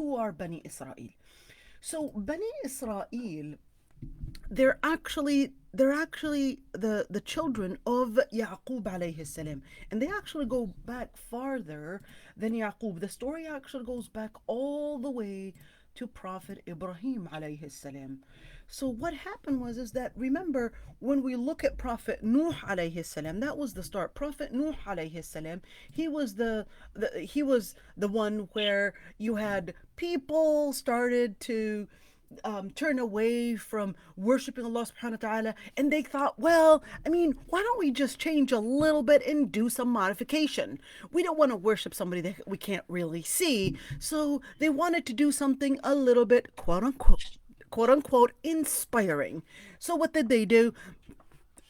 who are Bani Israel? So Bani Israel, they're actually the children of Yaqub alayhi salam, and they actually go back farther than Yaqub. The story actually goes back all the way to Prophet Ibrahim alayhi salam. So what happened was is that, remember, when we look at Prophet Nuh alayhi salam, that was the start. Prophet Nuh alayhi salam, he was the one where you had people started to turn away from worshiping Allah subhanahu wa ta'ala, and they thought, well, I mean, why don't we just change a little bit and do some modification? We don't want to worship somebody that we can't really see, so they wanted to do something a little bit quote unquote inspiring. So what did they do?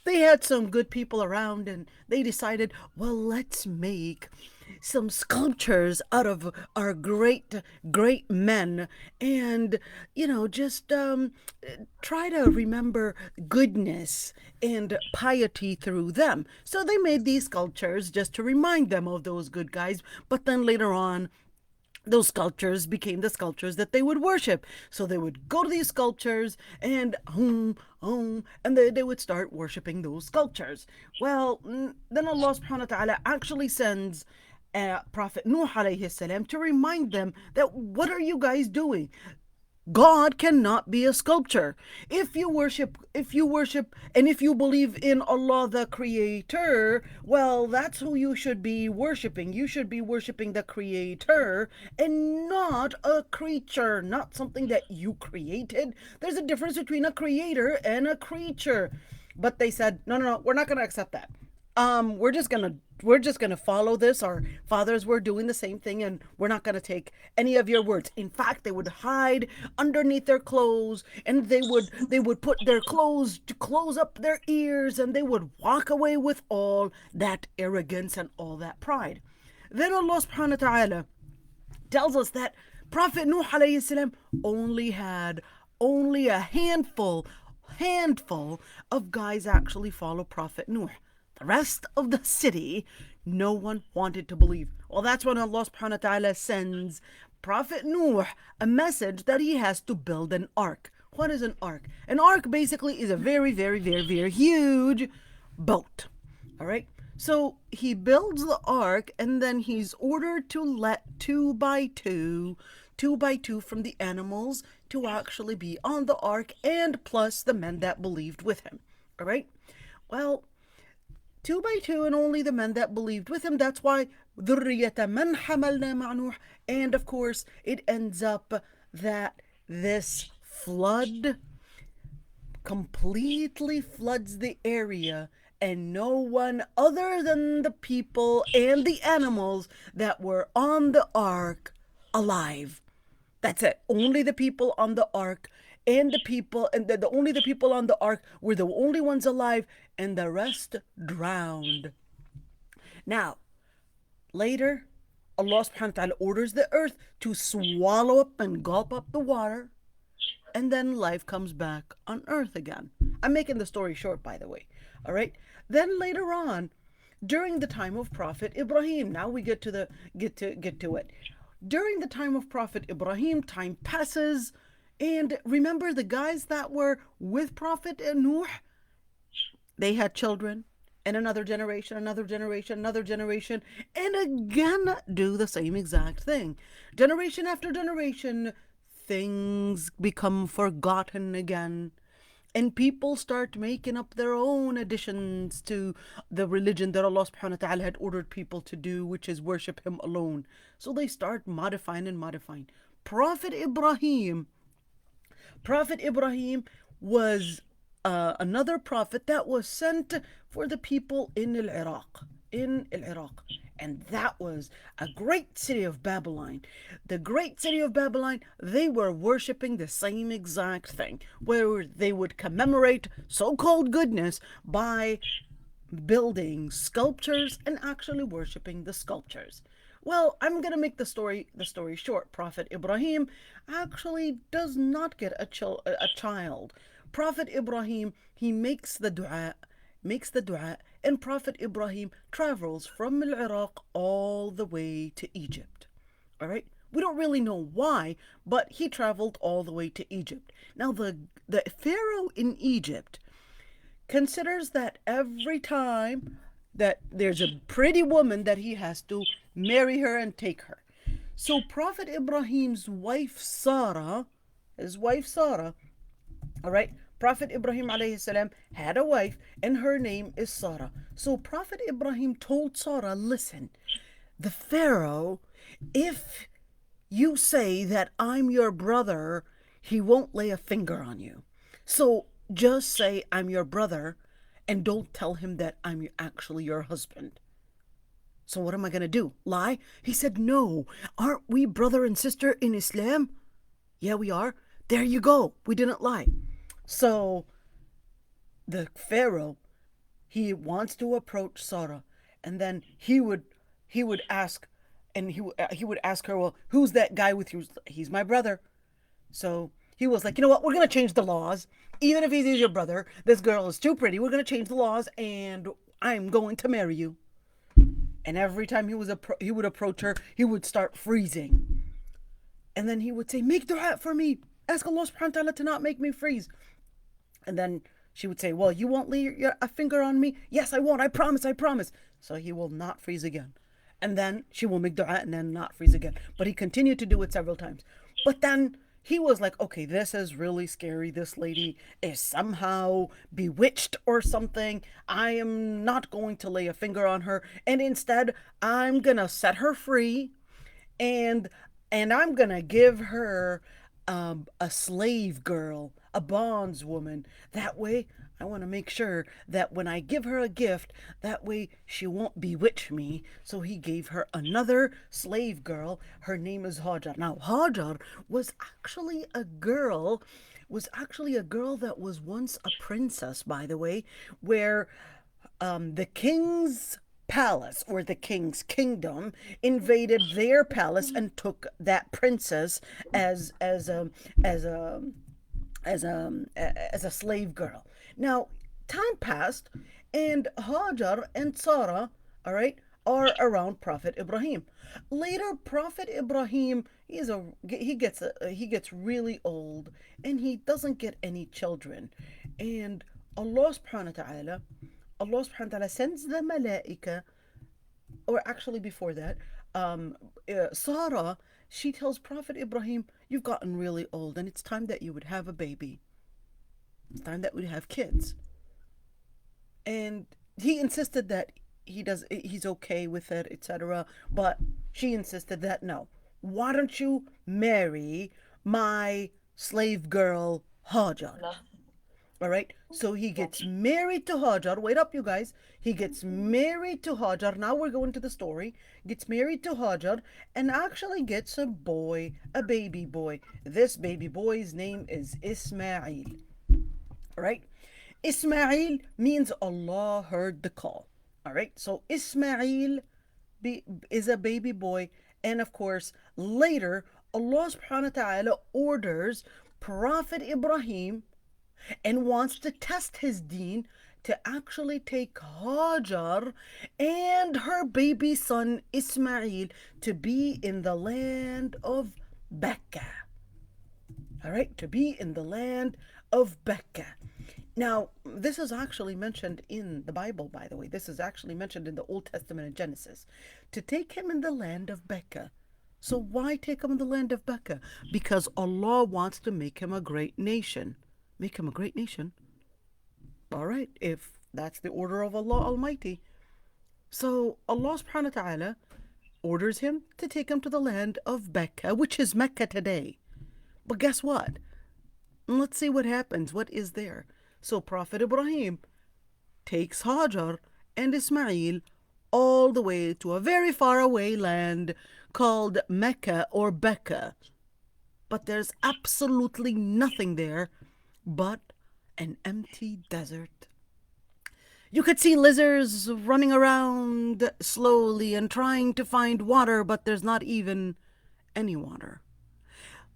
They had some good people around, and they decided, well, let's make some sculptures out of our great men, and just try to remember goodness and piety through them. So they made these sculptures just to remind them of those good guys, but then later on, those sculptures became the sculptures that they would worship. So they would go to these sculptures and and they would start worshiping those sculptures. Well, then Allah subhanahu wa ta'ala actually sends Prophet Nuh alayhi salam to remind them that, what are you guys doing? God cannot be a sculpture. If you worship and if you believe in Allah the Creator, well, that's who you should be worshiping. You should be worshiping the Creator and not a creature, not something that you created. There's a difference between a creator and a creature. But they said, no, no, no, we're not going to accept that. We're just gonna follow this. Our fathers were doing the same thing, and we're not gonna take any of your words. In fact, they would hide underneath their clothes, and they would put their clothes to close up their ears, and they would walk away with all that arrogance and all that pride. Then Allah subhanahu wa ta'ala tells us that Prophet Nuh alayhi salam only a handful of guys actually follow Prophet Nuh. The rest of the city, no one wanted to believe. Well, that's when Allah subhanahu wa ta'ala sends Prophet Nuh a message that he has to build an ark. What is an ark? An ark basically is a very, very, very, very huge boat. All right? So he builds the ark, and then he's ordered to let two by two from the animals to actually be on the ark, and plus the men that believed with him. All right? Well, two by two, and only the men that believed with him. That's why ذُرِّيَّةَ مَنْ حَمَلْنَا مَعَ نُوحٍ. And of course, it ends up that this flood completely floods the area, and no one other than the people and the animals that were on the ark alive. That's it. Only the people on the ark, and only the people on the ark were the only ones alive, and the rest drowned. Now, later, Allah subhanahu wa ta'ala orders the earth to swallow up and gulp up the water, and then life comes back on earth again. I'm making the story short, by the way. All right. Then later on, during the time of Prophet Ibrahim, now we get to it. During the time of Prophet Ibrahim, time passes, and remember the guys that were with Prophet Nuh, they had children, and another generation, another generation, another generation, and again do the same exact thing. Generation after generation, things become forgotten again, and people start making up their own additions to the religion that Allah subhanahu wa ta'ala had ordered people to do, which is worship Him alone. So they start modifying and modifying. Prophet Ibrahim was another prophet that was sent for the people in Iraq. And that was a great city of Babylon. The great city of Babylon, they were worshiping the same exact thing, where they would commemorate so-called goodness by building sculptures and actually worshiping the sculptures. Well, I'm gonna make the story short. Prophet Ibrahim actually does not get a child. Prophet Ibrahim, he makes the dua, and Prophet Ibrahim travels from Iraq all the way to Egypt. All right. We don't really know why, but he traveled all the way to Egypt. Now, the Pharaoh in Egypt considers that every time that there's a pretty woman that he has to marry her and take her. So Prophet Ibrahim's wife Sarah, his wife Sarah, all right, Prophet Ibrahim alayhi salam had a wife and her name is Sarah. So Prophet Ibrahim told Sarah, listen, the Pharaoh, if you say that I'm your brother, he won't lay a finger on you. So just say I'm your brother and don't tell him that I'm actually your husband. So what am I going to do? Lie? He said, no. Aren't we brother and sister in Islam? Yeah, we are. There you go. We didn't lie. So the Pharaoh, he wants to approach Sarah, and then he would ask, and he would ask her, well, who's that guy with you? He's my brother. So he was like, you know what? We're gonna change the laws. Even if he's your brother, this girl is too pretty. We're gonna change the laws, and I'm going to marry you. And every time he would approach her, he would start freezing, and then he would say, "Make dua for me. Ask Allah Subhanahu wa Taala to not make me freeze." And then she would say, well, you won't lay a finger on me? Yes, I won't. I promise. I promise. So he will not freeze again. And then she will make dua and then not freeze again. But he continued to do it several times. But then he was like, okay, this is really scary. This lady is somehow bewitched or something. I am not going to lay a finger on her. And instead, I'm going to set her free. And I'm going to give her a slave girl, a bondswoman. That way, I want to make sure that when I give her a gift, that way she won't bewitch me. So he gave her another slave girl. Her name is Hajar. Now, Hajar was actually a girl, that was once a princess, by the way, where the king's palace or the king's kingdom invaded their palace and took that princess as a as a slave girl. Now, time passed, and Hajar and Sarah, all right, are around Prophet Ibrahim. Later, Prophet Ibrahim, he gets really old, and he doesn't get any children, and Allah subhanahu wa ta'ala sends the malaika, or actually before that, Sarah, she tells Prophet Ibrahim, you've gotten really old and it's time that you would have a baby. It's time that we'd have kids. And he insisted that he's okay with it, etc. But she insisted that no. Why don't you marry my slave girl Hajar? All right. So he gets married to Hajar. Wait up, you guys. He gets married to Hajar. Now we're going to the story. Gets married to Hajar and actually gets a boy, a baby boy. This baby boy's name is Ismail. All right. Ismail means Allah heard the call. All right. So Ismail is a baby boy. And of course, later, Allah subhanahu wa ta'ala orders Prophet Ibrahim and wants to test his deen to actually take Hajar and her baby son Ismail to be in the land of Becca. All right, to be in the land of Becca. Now, this is actually mentioned in the Bible, by the way. This is actually mentioned in the Old Testament in Genesis. To take him in the land of Becca. So why take him in the land of Becca? Because Allah wants to make him a great nation. Make him a great nation. All right, if that's the order of Allah Almighty. So Allah subhanahu wa ta'ala orders him to take him to the land of Becca, which is Mecca today. But guess what? Let's see what happens. What is there? So Prophet Ibrahim takes Hajar and Ismail all the way to a very far away land called Mecca or Becca. But there's absolutely nothing there but an empty desert. You could see lizards running around slowly and trying to find water, but there's not even any water.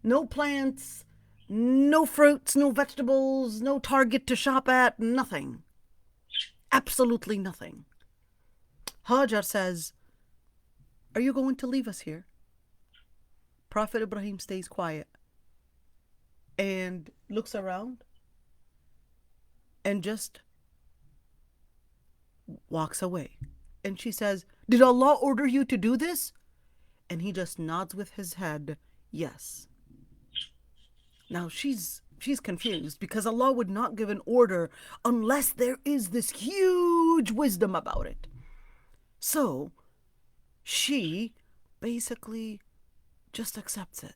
No plants, no fruits, no vegetables, no target to shop at, nothing. Absolutely nothing. Hajar says, are you going to leave us here? Prophet Ibrahim stays quiet and looks around and just walks away. And she says, "Did Allah order you to do this?" And he just nods with his head, yes. Now she's confused because Allah would not give an order unless there is this huge wisdom about it. So she basically just accepts it.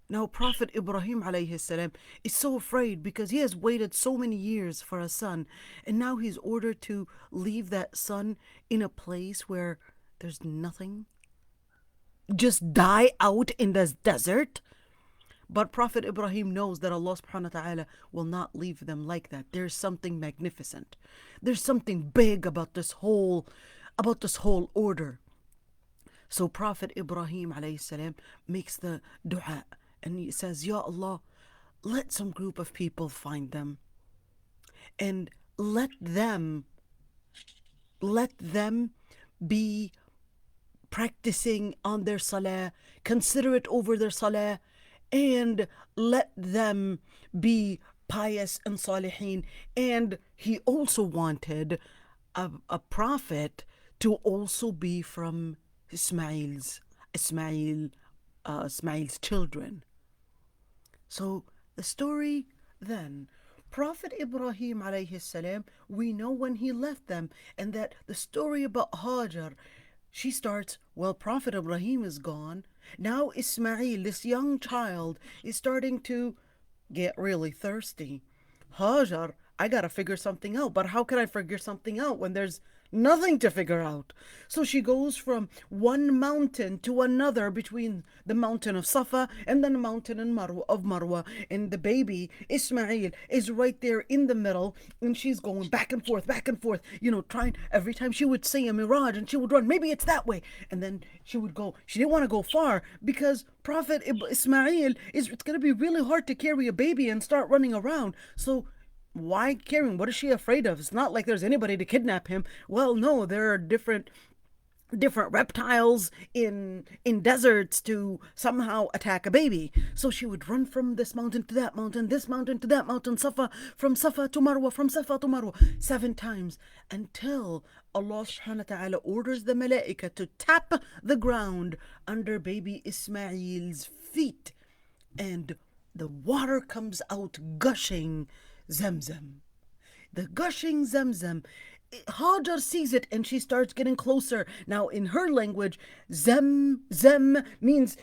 Now Prophet Ibrahim alayhi salam is so afraid because he has waited so many years for a son, and now he's ordered to leave that son in a place where there's nothing. Just die out in the desert. But Prophet Ibrahim knows that Allah subhanahu wa ta'ala will not leave them like that. There's something magnificent. There's something big about this whole order. So Prophet Ibrahim alayhi salam makes the dua and he says, Ya Allah, let some group of people find them and let them be practicing on their salah, considerate over their salah, and let them be pious and salihin. And he also wanted a prophet to also be from Ismail's children. So the story then, Prophet Ibrahim alayhi salam, we know when he left them, and that the story about Hajar, she starts, well, Prophet Ibrahim is gone. Now Ismail, this young child, is starting to get really thirsty. Hajar, I gotta figure something out. But how can I figure something out when there's nothing to figure out? So she goes from one mountain to another between the mountain of Safa and then the mountain of Marwa. And the baby, Ismail, is right there in the middle. And she's going back and forth, trying. Every time she would see a mirage and she would run, maybe it's that way. And then she would go. She didn't want to go far because Prophet Ismail, it's going to be really hard to carry a baby and start running around. So why carrying? What is she afraid of? It's not like there's anybody to kidnap him. Well, no, there are different reptiles in deserts to somehow attack a baby. So she would run from this mountain to that mountain, this mountain to that mountain, from Safa to Marwa, 7 times, until Allah subhanahu wa ta'ala orders the malaika to tap the ground under baby Ismail's feet, and the water comes out gushing Zamzam. The gushing Zamzam. Hajar sees it and she starts getting closer. Now in her language, zem means,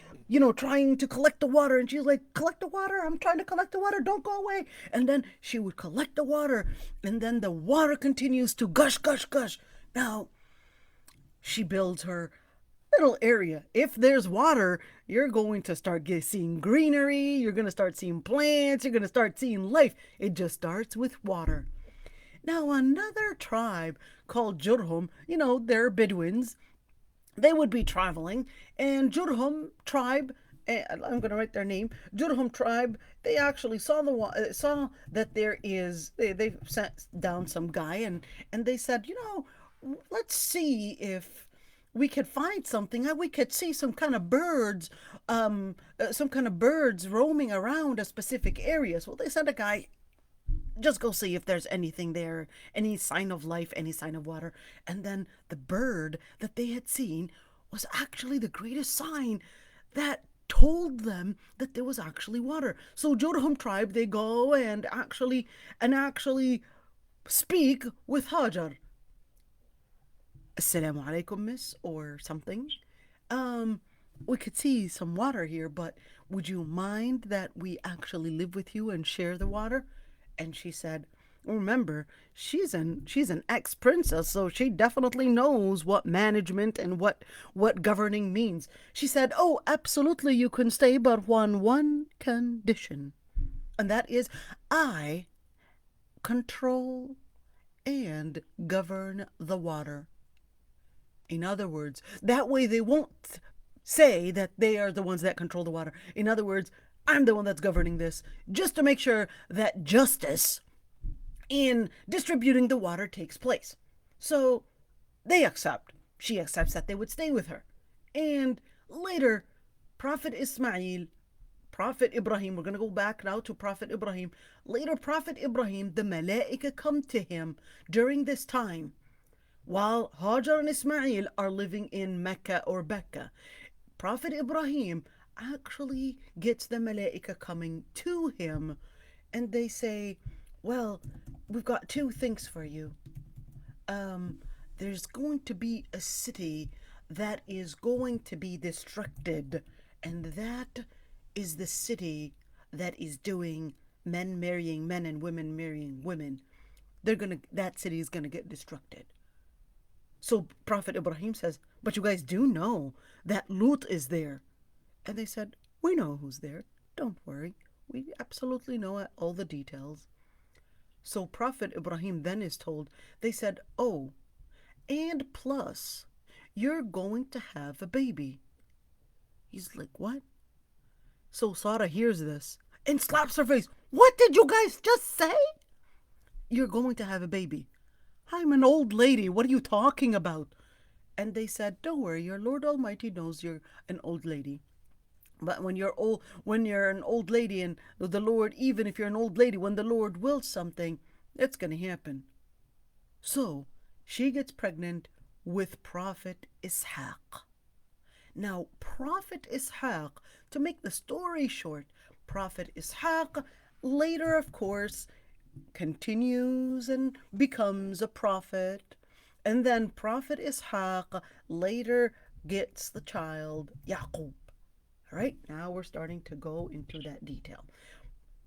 trying to collect the water. And she's like, collect the water. I'm trying to collect the water. Don't go away. And then she would collect the water. And then the water continues to gush. Now she builds her little area. If there's water, you're going to start seeing greenery. You're going to start seeing plants. You're going to start seeing life. It just starts with water. Now another tribe called Jurhum, they're Bedouins. They would be traveling, and Jurhum tribe, I'm going to write their name, Jurhum tribe, they actually saw that there is, they sent down some guy, and they said, let's see if we could find something. We could see some kind of birds roaming around a specific area. So they sent a guy, just go see if there's anything there, any sign of life, any sign of water. And then the bird that they had seen was actually the greatest sign that told them that there was actually water. So Jurhum tribe, they go and actually speak with Hajar. Assalamu alaikum, miss, or something. We could see some water here, but would you mind that we actually live with you and share the water? And she said, remember, she's an ex-princess, so she definitely knows what management and what governing means. She said, oh, absolutely, you can stay, but on one condition. And that is, I control and govern the water. In other words, that way they won't say that they are the ones that control the water. In other words, I'm the one that's governing this, just to make sure that justice in distributing the water takes place. So they accept. She accepts that they would stay with her. And later, Prophet Ismail, Prophet Ibrahim, we're going to go back now to Prophet Ibrahim. Later, Prophet Ibrahim, the Malaika come to him during this time while Hajar and Ismail are living in Mecca or Becca. Prophet Ibrahim actually gets the Malaika coming to him, and they say, well, we've got two things for you. There's going to be a city that is going to be destructed, and that is the city that is doing men marrying men and women marrying women. That city is gonna get destructed. So Prophet Ibrahim says, but you guys do know that Lut is there. And they said, we know who's there. Don't worry. We absolutely know all the details. So Prophet Ibrahim then is told, they said, oh, and plus, you're going to have a baby. He's like, what? So Sarah hears this and slaps her face. What did you guys just say? You're going to have a baby. I'm an old lady. What are you talking about? And they said, don't worry, your Lord Almighty knows you're an old lady. But when you're an old lady, and the Lord, even if you're an old lady, when the Lord wills something, it's going to happen. So she gets pregnant with Prophet Ishaq. Now, Prophet Ishaq, to make the story short, Prophet Ishaq later, of course, continues and becomes a prophet. And then Prophet Ishaq later gets the child Yaqub. All right, now we're starting to go into that detail.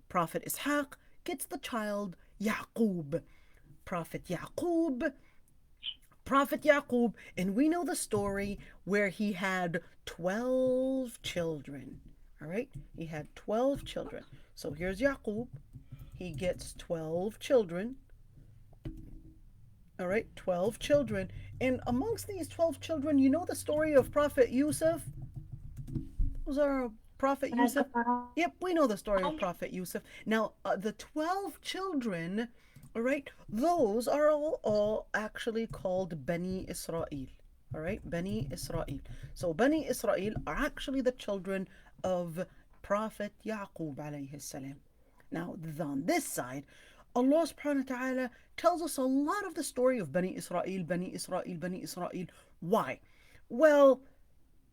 Prophet Ishaq gets the child Yaqub. Prophet Yaqub, and we know the story where he had 12 children. All right, he had 12 children. So here's Yaqub. He gets 12 children. All right, 12 children. And amongst these 12 children, you know the story of Prophet Yusuf? Was our Prophet Yusuf? Yep, we know the story of Prophet Yusuf. Now, the 12 children, all right, those are all actually called Bani Israel. All right, Bani Israel. So Bani Israel are actually the children of Prophet Yaqub alayhi salam. Now, on this side, Allah subhanahu wa ta'ala tells us a lot of the story of Bani Israel, Bani Israel, Bani Israel. Why? Well,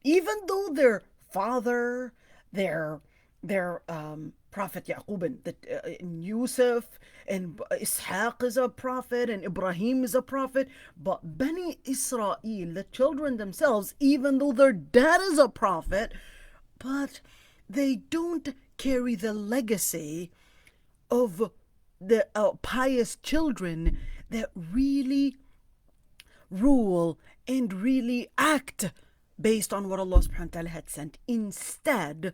even though their father, their Prophet Yaqub and Yusuf and Ishaq is a prophet and Ibrahim is a prophet, but Bani Israel, the children themselves, even though their dad is a prophet, but they don't carry the legacy of the pious children that really rule and really act based on what Allah subhanahu wa ta'ala had sent. Instead,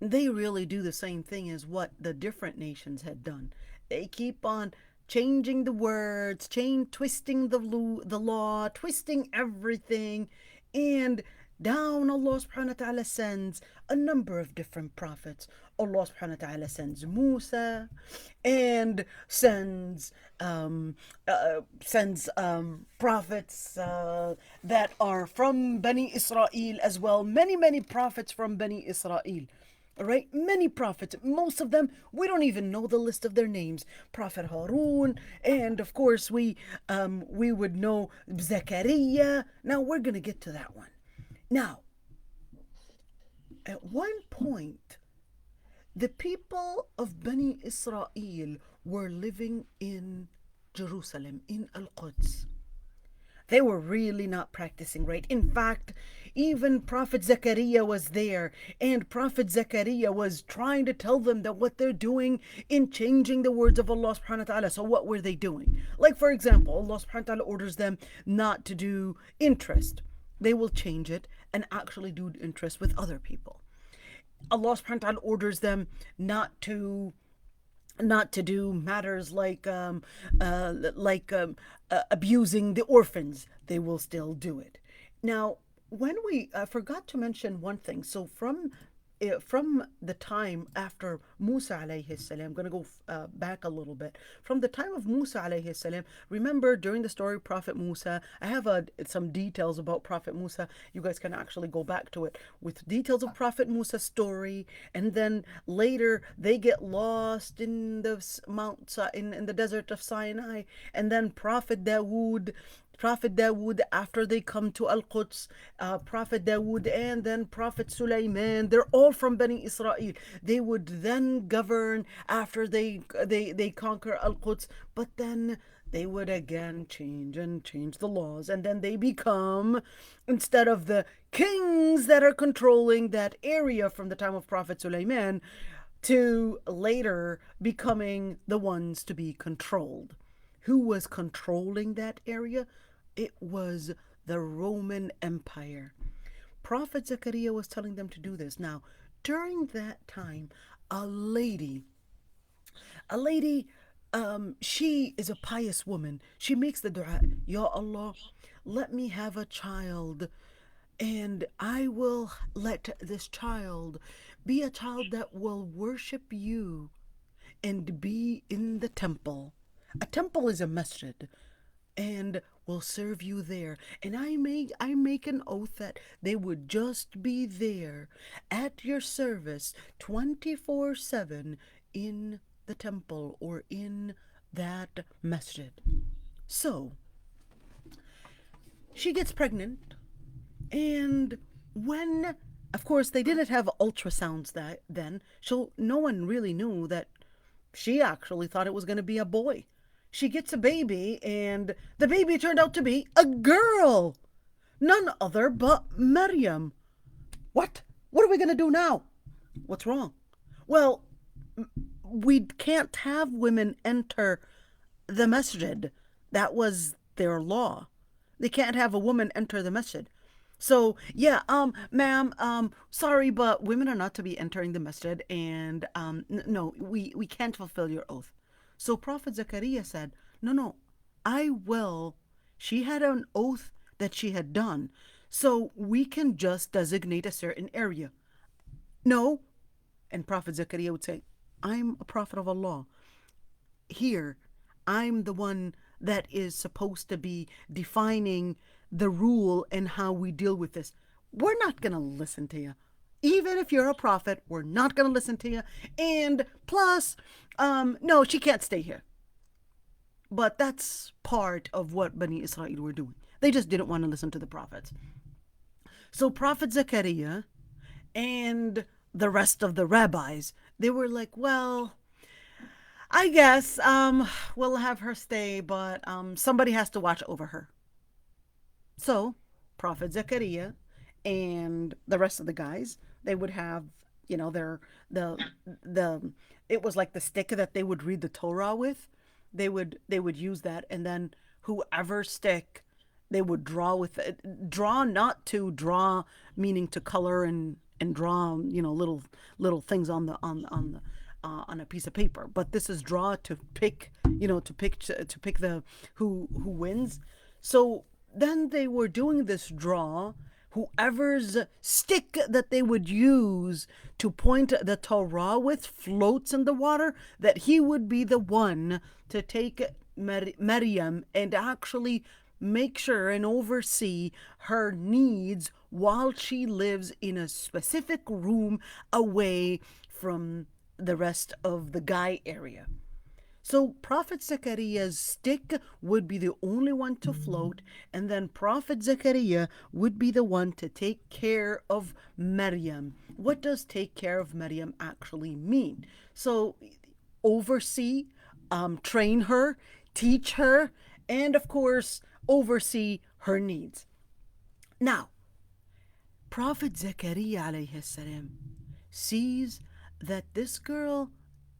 they really do the same thing as what the different nations had done. They keep on changing the words, twisting the law, twisting everything, and down Allah subhanahu wa ta'ala sends a number of different prophets. Allah subhanahu wa ta'ala sends Musa and sends prophets that are from Bani Israel as well. Many prophets from Bani Israel. All right, many prophets. Most of them, we don't even know the list of their names. Prophet Harun, and of course we would know Zakaria. Now we're gonna get to that one. Now, at one point, the people of Bani Israel were living in Jerusalem, in Al-Quds. They were really not practicing right. In fact, even Prophet Zakaria was there, and Prophet Zakaria was trying to tell them that what they're doing in changing the words of Allah subhanahu wa ta'ala. So what were they doing? Like, for example, Allah subhanahu wa ta'ala orders them not to do interest. They will change it and actually do interest with other people. Allah subhanahu wa ta'ala orders them not to do matters like abusing the orphans. They will still do it. Now, when we forgot to mention one thing. So from from the time after Musa alayhi salam, I'm going to go back a little bit. From the time of Musa alayhi salam, remember during the story of Prophet Musa, I have some details about Prophet Musa. You guys can actually go back to it with details of Prophet Musa's story. And then later they get lost in the in the desert of Sinai. And then Prophet Dawood, after they come to Al Quds, Prophet Dawood, and then Prophet Sulaiman, they're all from Bani Israel. They would then govern after they conquer Al Quds, but then they would again change the laws, and then they become, instead of the kings that are controlling that area from the time of Prophet Sulaiman, to later becoming the ones to be controlled. Who was controlling that area? It was the Roman Empire. Prophet Zakaria was telling them to do this. Now, during that time, a lady, a lady, she is a pious woman. She makes the dua, Ya Allah, let me have a child, and I will let this child be a child that will worship you and be in the temple. A temple is a masjid, and will serve you there. And I make an oath that they would just be there at your service 24/7 in the temple or in that masjid. So she gets pregnant, and when, of course, they didn't have ultrasounds that then, so no one really knew that she actually thought it was going to be a boy. She gets a baby, and the baby turned out to be a girl. None other but Maryam. What? What are we going to do now? What's wrong? Well, we can't have women enter the masjid. That was their law. They can't have a woman enter the masjid. So yeah, ma'am, sorry, but women are not to be entering the masjid, and no, we can't fulfill your oath. So Prophet Zakaria said, no, no, I will. She had an oath that she had done, so we can just designate a certain area. No, and Prophet Zakaria would say, I'm a prophet of Allah. Here, I'm the one that is supposed to be defining the rule and how we deal with this. We're not going to listen to you. Even if you're a prophet, we're not going to listen to you. And plus, no, she can't stay here. But that's part of what Bani Israel were doing. They just didn't want to listen to the prophets. So Prophet Zakaria and the rest of the rabbis, they were like, well, I guess we'll have her stay, but somebody has to watch over her. So Prophet Zakaria and the rest of the guys, they would have, their the it was like the stick that they would read the Torah with. They would use that, and then whoever stick they would draw with it. Draw, not to draw meaning to color and draw, little things on a piece of paper, but this is draw to pick, to pick the who wins. So then they were doing this draw. Whoever's stick that they would use to point the Torah with floats in the water, that he would be the one to take Maryam and actually make sure and oversee her needs while she lives in a specific room away from the rest of the guy area. So Prophet Zachariah's stick would be the only one to float, and then Prophet Zachariah would be the one to take care of Maryam. What does take care of Maryam actually mean? So oversee, train her, teach her, and of course oversee her needs. Now, Prophet Zachariah alayhi salam sees that this girl,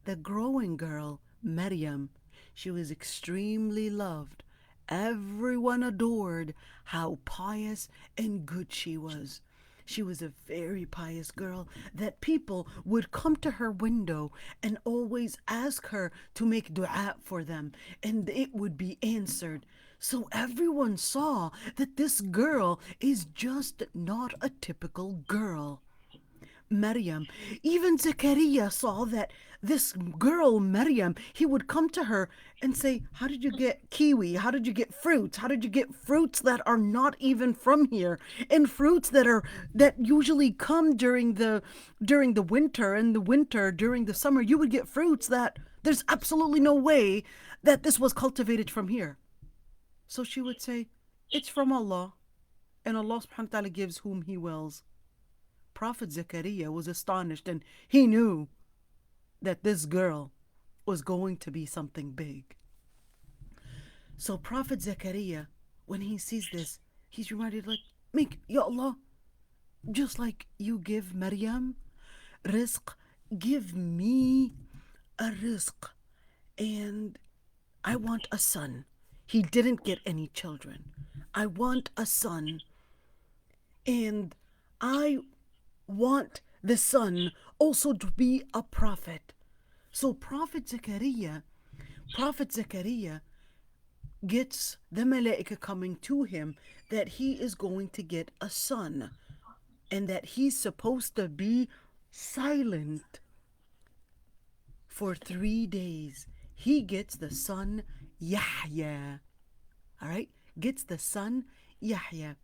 the growing girl, Maryam, she was extremely loved. Everyone adored how pious and good she was. She was a very pious girl that people would come to her window and always ask her to make dua for them, and it would be answered. So everyone saw that this girl is just not a typical girl. Maryam. Even Zakaria saw that this girl, Maryam, he would come to her and say, how did you get kiwi? How did you get fruits? How did you get fruits that are not even from here? And fruits that usually come during the winter, and the winter during the summer, you would get fruits that there's absolutely no way that this was cultivated from here. So she would say, it's from Allah, and Allah subhanahu wa ta'ala gives whom He wills. Prophet Zakaria was astonished, and he knew that this girl was going to be something big. So Prophet Zakaria, when he sees this, he's reminded, like, make, Ya Allah, just like you give Maryam rizq, give me a rizq, and I want a son. He didn't get any children. I want a son, and I want the son also to be a prophet. So Prophet Zakaria gets the malaika coming to him that he is going to get a son, and that he's supposed to be silent for 3 days. He gets the son Yahya. All right? Gets the son Yahya.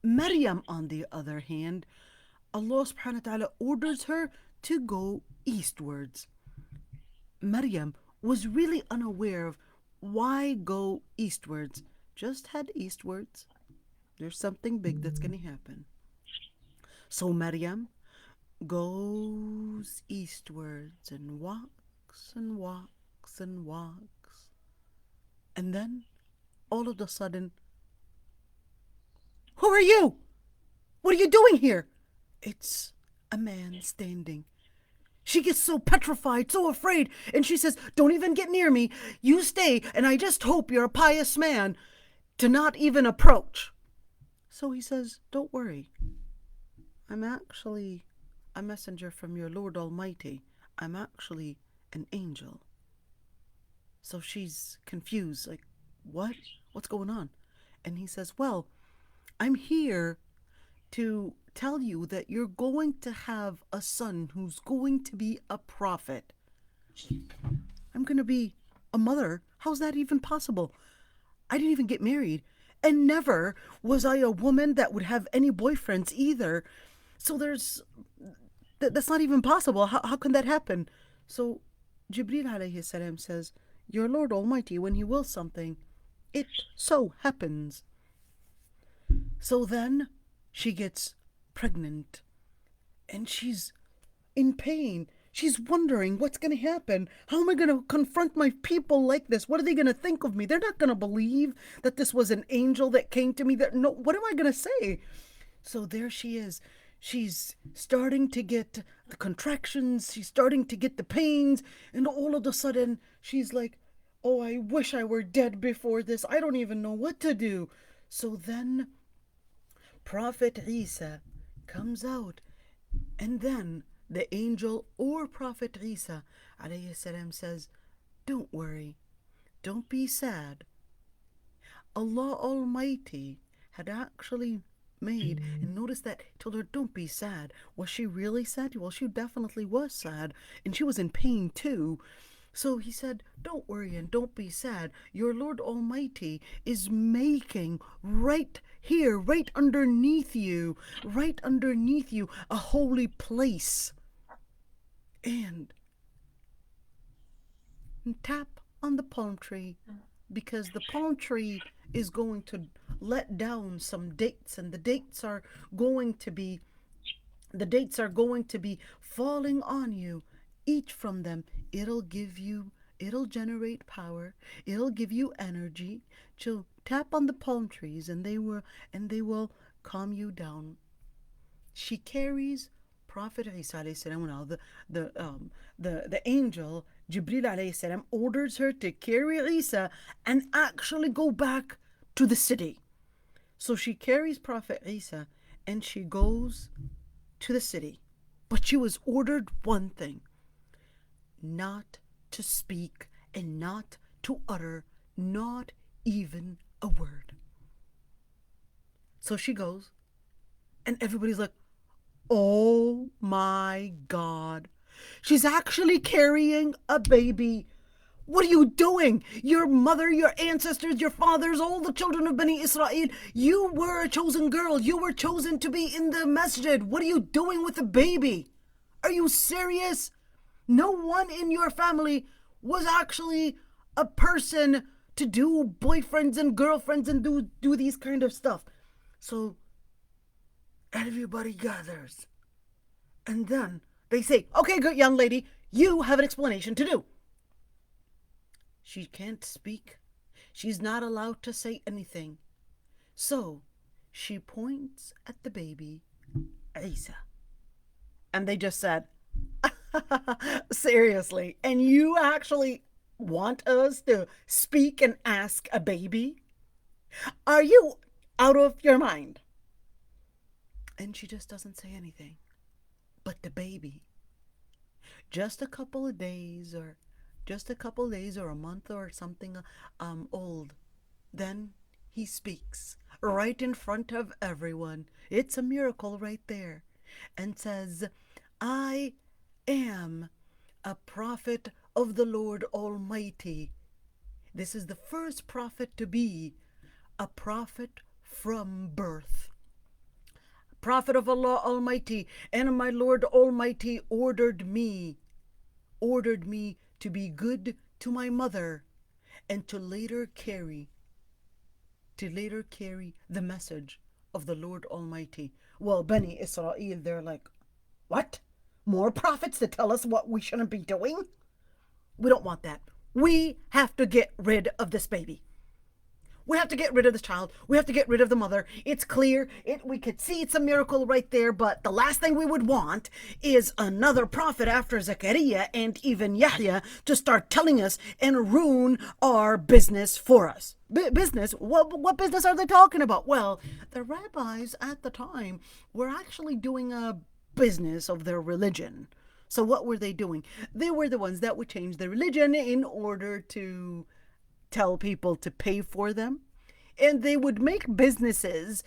Maryam, on the other hand, Allah subhanahu wa ta'ala orders her to go eastwards. Maryam was really unaware of why go eastwards. Just head eastwards. There's something big that's going to happen. So Maryam goes eastwards and walks and walks and walks. And then, all of a sudden, who are you? What are you doing here? It's a man standing. She gets so petrified, so afraid, and she says, don't even get near me. You stay, and I just hope you're a pious man to not even approach. So he says, don't worry. I'm actually a messenger from your Lord Almighty. I'm actually an angel. So she's confused, like, what? What's going on? And he says, well, I'm here to tell you that you're going to have a son who's going to be a prophet. I'm going to be a mother. How's that even possible? I didn't even get married. And never was I a woman that would have any boyfriends either. So that's not even possible. How can that happen? So Jibreel alayhi salam says, your Lord Almighty, when He wills something, it so happens. So then she gets pregnant, and she's in pain. She's wondering what's going to happen. How am I going to confront my people like this? What are they going to think of me? They're not going to believe that this was an angel that came to me. No, what am I going to say? So there she is. She's starting to get the contractions. She's starting to get the pains. And all of a sudden, she's like, oh, I wish I were dead before this. I don't even know what to do. So then Prophet Isa comes out, and then the angel or Prophet Isa alayhi salam says, don't worry, don't be sad. Allah Almighty had actually made, and notice that he told her, don't be sad. Was she really sad? Well, she definitely was sad, and she was in pain too. So he said, don't worry and don't be sad. Your Lord Almighty is making right here, right underneath you, a holy place. And tap on the palm tree, because the palm tree is going to let down some dates, and the dates are going to be falling on you. Each from them, it'll generate power, it'll give you energy. So tap on the palm trees, and they will calm you down. She carries Prophet Isa alayhi salam. Now the angel Jibril alayhi salam orders her to carry Isa and actually go back to the city. So she carries Prophet Isa and she goes to the city. But she was ordered one thing: not to speak and not to utter not even a word. So she goes, and everybody's like, Oh my God. She's actually carrying a baby. What are you doing? Your mother, your ancestors, your fathers, all the children of Bani Israel, you were a chosen girl. You were chosen to be in the masjid. What are you doing with the baby? Are you serious? No one in your family was actually a person to do boyfriends and girlfriends and do these kind of stuff. So everybody gathers. And then they say, okay, good young lady, you have an explanation to do. She can't speak. She's not allowed to say anything. So she points at the baby, Aysha. And they just said, seriously, and you actually want us to speak and ask a baby? Are you out of your mind? And she just doesn't say anything. But the baby, just a couple of days or a month or something old, then he speaks right in front of everyone. It's a miracle right there. And says, I am a prophet of the Lord Almighty. This is the first prophet to be a prophet from birth. Prophet of Allah Almighty, and my Lord Almighty ordered me to be good to my mother and to later carry the message of the Lord Almighty. Well, Bani Israel, they're like, what? More prophets to tell us what we shouldn't be doing? We don't want that. We have to get rid of this baby. We have to get rid of this child. We have to get rid of the mother. It's clear. We could see it's a miracle right there, but the last thing we would want is another prophet after Zakaria and even Yahya to start telling us and ruin our business for us. Business? What business are they talking about? Well, the rabbis at the time were actually doing a business of their religion. So what were they doing? They were the ones that would change their religion in order to tell people to pay for them. And they would make businesses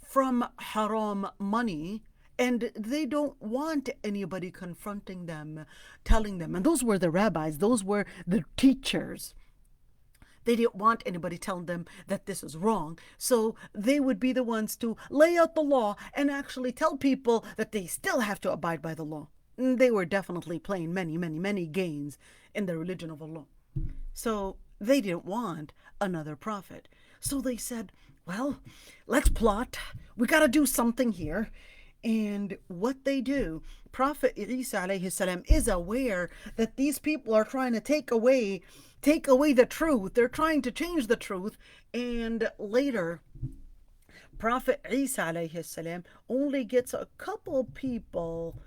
from haram money, and they don't want anybody confronting them, telling them. And those were the rabbis, those were the teachers. They didn't want anybody telling them that this is wrong. So they would be the ones to lay out the law and actually tell people that they still have to abide by the law. They were definitely playing many games in the religion of Allah. So they didn't want another prophet. So they said, well, let's plot. We got to do something here. And what they do, Prophet Isa alayhi salam is aware that these people are trying to take away the truth. They're trying to change the truth. And later, Prophet Isa alayhi salam only gets a couple people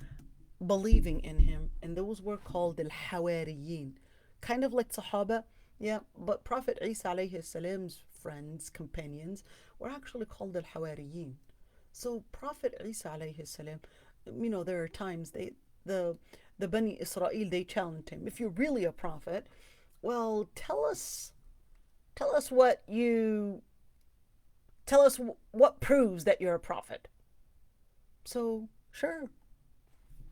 believing in him. And those were called al-Hawariyin. Kind of like Sahaba. Yeah, but Prophet Isa alayhi salam's friends, companions, were actually called al-Hawariyin. So Prophet Isa alayhi salam, there are times the Bani Israel, they challenged him. If you're really a prophet, well, tell us what proves that you're a prophet. So, sure,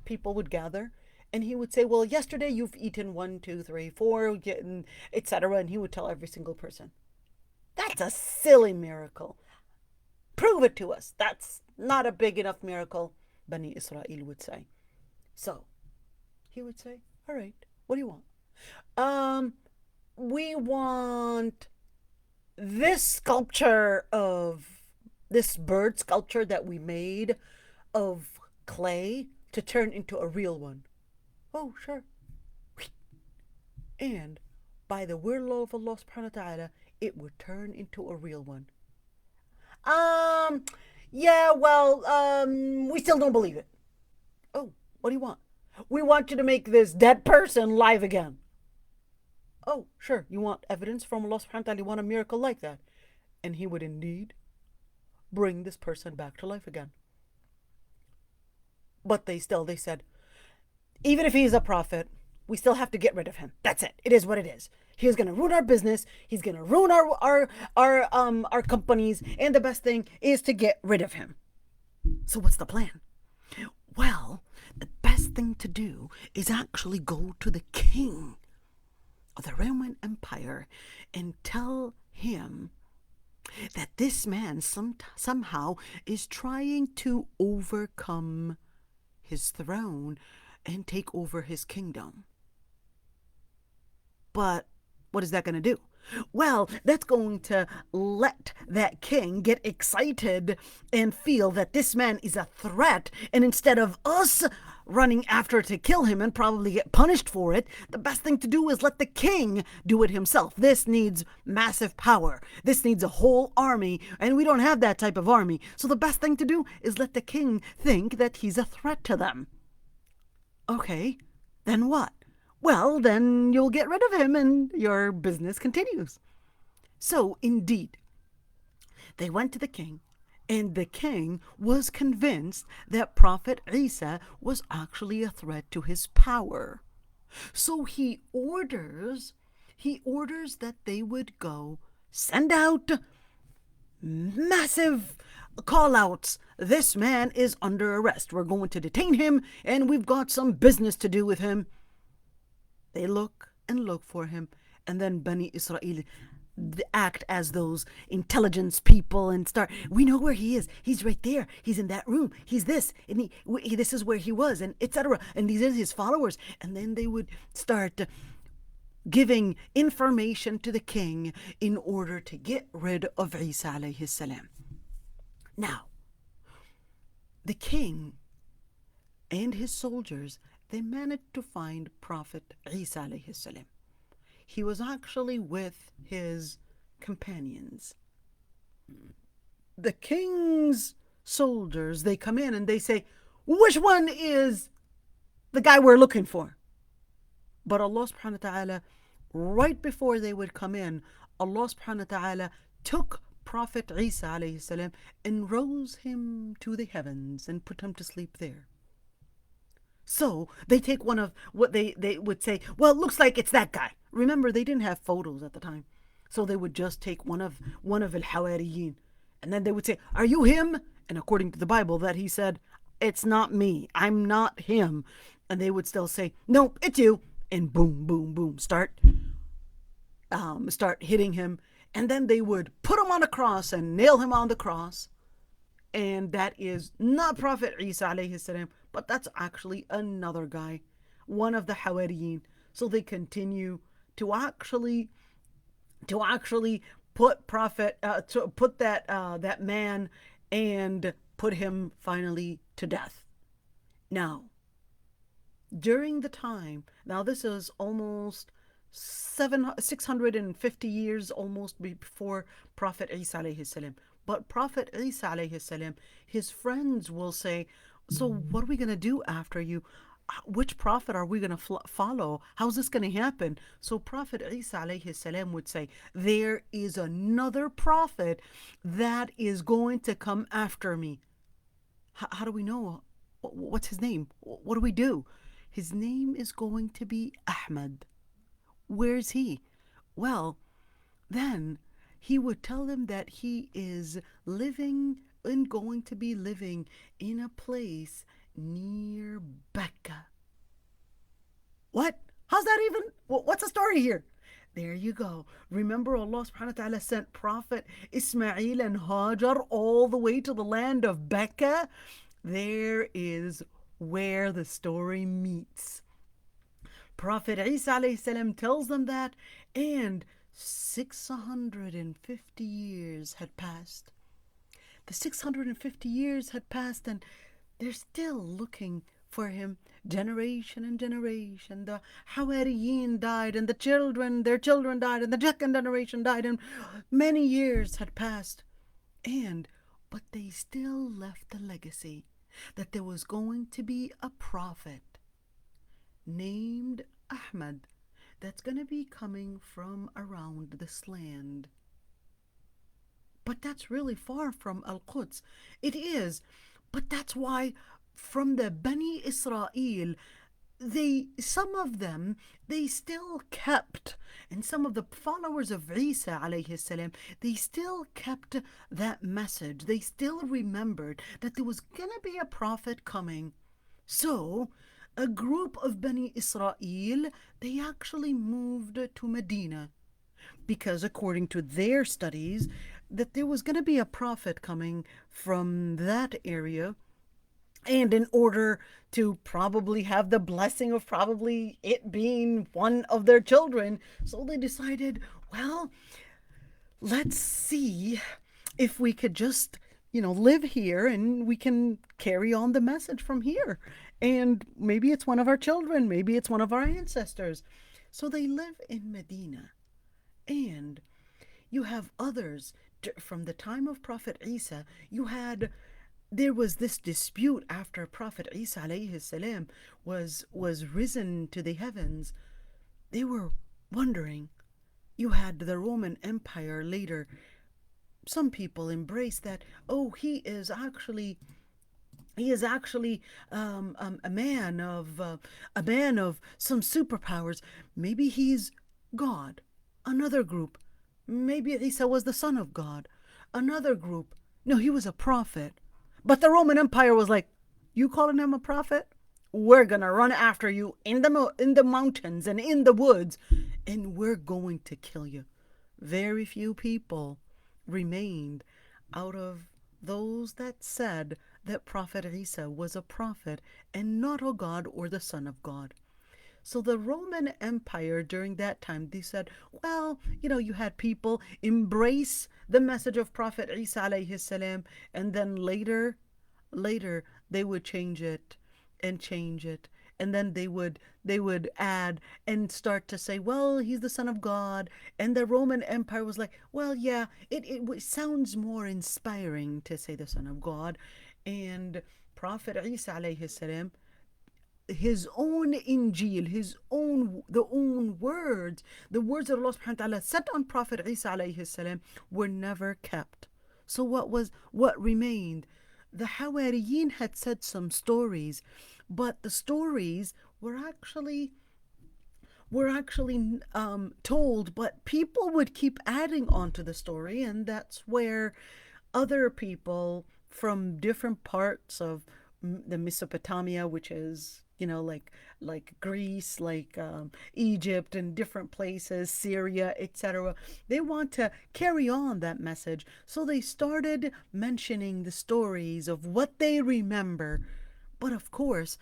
people would gather. And he would say, well, yesterday you've eaten 1, 2, 3, 4, etc. And he would tell every single person. That's a silly miracle. Prove it to us. That's not a big enough miracle, Bani Israel would say. So he would say, all right, what do you want? We want this sculpture of this bird sculpture that we made of clay to turn into a real one. Oh, sure. And by the will of Allah subhanahu wa ta'ala, it would turn into a real one. Yeah, well, we still don't believe it. Oh, what do you want? We want you to make this dead person live again. Oh, sure. You want evidence from Allah subhanahu wa ta'ala? You want a miracle like that? And he would indeed bring this person back to life again. But they said, even if he's a prophet, we still have to get rid of him. That's it. It is what it is. He's going to ruin our business. He's going to ruin our companies. And the best thing is to get rid of him. So what's the plan? Well, the best thing to do is actually go to the king of the Roman Empire and tell him that this man somehow is trying to overcome his throne and take over his kingdom. But what is that going to do? Well, that's going to let that king get excited and feel that this man is a threat. And instead of us running after to kill him and probably get punished for it, the best thing to do is let the king do it himself. This needs massive power. This needs a whole army, and we don't have that type of army. So the best thing to do is let the king think that he's a threat to them. Okay, then what? Well, then you'll get rid of him and your business continues. So, indeed, they went to the king, and the king was convinced that Prophet Isa was actually a threat to his power. So he orders that they would go send out massive call outs. This man is under arrest. We're going to detain him, and we've got some business to do with him. They look and look for him, and then Bani Israel act as those intelligence people and start, we know where he is. He's right there. He's in that room. He's this, and this is where he was, and etc. And these are his followers. And then they would start giving information to the king in order to get rid of Isa alayhi salam. Now, the king and his soldiers, they managed to find Prophet Isa alayhi salam. He was actually with his companions. The king's soldiers, they come in and they say, which one is the guy we're looking for? But Allah subhanahu wa ta'ala, right before they would come in, Allah subhanahu wa ta'ala took Prophet Isa alayhi salam and rose him to the heavens and put him to sleep there. So they take one of what they would say, well, it looks like it's that guy. Remember, they didn't have photos at the time. So they would just take one of al-Hawariyin. And then they would say, are you him? And according to the Bible, that he said, it's not me. I'm not him. And they would still say, no, it's you. And boom, boom, boom, start hitting him. And then they would put him on a cross and nail him on the cross. And that is not Prophet Isa alayhi salam, but that's actually another guy, one of the Hawariyin. So they continue to actually put that man and put him finally to death. Now, during the time, now this is almost 650 years almost before Prophet Isa alayhi salam. But Prophet Isa alayhi salam, his friends will say, so what are we going to do after you? Which prophet are we going to follow? How's this going to happen? So Prophet Isa alayhi salam would say, there is another prophet that is going to come after me. How do we know? What's his name? What do we do? His name is going to be Ahmad. Where's he? Well, then he would tell them that he is living and going to be living in a place near Becca. What? How's that even? What's the story here? There you go. Remember, Allah subhanahu wa ta'ala sent Prophet Ismail and Hajar all the way to the land of Becca. There is where the story meets. Prophet Isa alayhi salam tells them that, and 650 years had passed. The 650 years had passed, and they're still looking for him. Generation and generation. The Hawariyin died, and their children died, and the second generation died, and many years had passed. But they still left a legacy that there was going to be a prophet named Ahmad that's going to be coming from around this land. But that's really far from Al-Quds. It is. But that's why from the Bani Israel, some of them, they still kept, and some of the followers of Isa alayhi salam, they still kept that message. They still remembered that there was going to be a prophet coming. So, a group of Bani Israel, they actually moved to Medina because according to their studies, that there was going to be a prophet coming from that area, and in order to probably have the blessing of probably it being one of their children, so they decided, well, let's see if we could just, live here and we can carry on the message from here. And maybe it's one of our children, maybe it's one of our ancestors. So they live in Medina. And you have others from the time of Prophet Isa. There was this dispute after Prophet Isa alayhi salam was risen to the heavens. They were wondering. You had the Roman Empire later. Some people embrace that. Oh, he is actually a man of some superpowers. Maybe he's God. Another group. Maybe Isa was the son of God. Another group. No, he was a prophet. But the Roman Empire was like, you calling him a prophet? We're going to run after you in the mountains and in the woods, and we're going to kill you. Very few people remained out of those that said that Prophet Isa was a prophet and not a god or the son of God. So the Roman Empire during that time, they said, well, you had people embrace the message of Prophet Isa alayhi salam, and then later they would change it and change it. And then they would add and start to say, well, he's the son of God. And the Roman Empire was like, well, yeah, it sounds more inspiring to say the son of God. And Prophet Isa alayhi salam, his own Injil, the own words, the words that Allah subhanahu wa ta'ala sent on Prophet Isa alayhi salam were never kept. So what remained? The Hawariyin had said some stories, but the stories were actually told, but people would keep adding on to the story, and that's where other people from different parts of the Mesopotamia, which is like Greece, like Egypt, and different places, Syria, etc. They want to carry on that message, so they started mentioning the stories of what they remember. But of course,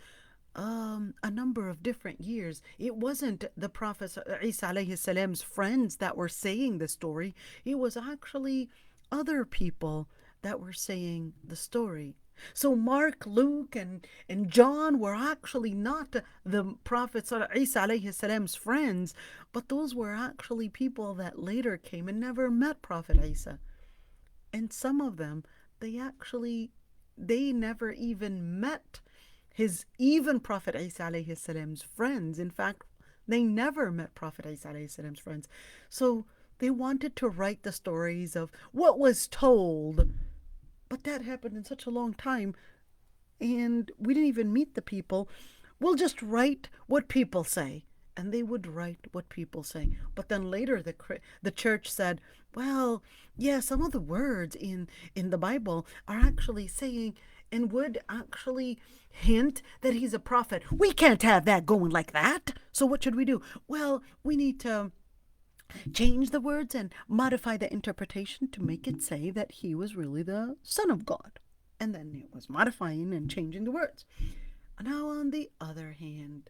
a number of different years. It wasn't the Prophet Isa alayhi salam's friends that were saying the story. It was actually other people that were saying the story. So Mark, Luke, and John were actually not the Prophet Isa alayhi salam's friends, but those were actually people that later came and never met Prophet Isa. And some of them, they never even met even Prophet Isa alayhi salam's friends. In fact, they never met Prophet Isa alayhi salam's friends. So they wanted to write the stories of what was told, but that happened in such a long time, and we didn't even meet the people. We'll just write what people say. And they would write what people say. But then later the church said, well, yeah, some of the words in the Bible are actually saying and would actually hint that he's a prophet. We can't have that going like that. So what should we do? Well, we need to change the words and modify the interpretation to make it say that he was really the Son of God. And then it was modifying and changing the words. Now, on the other hand,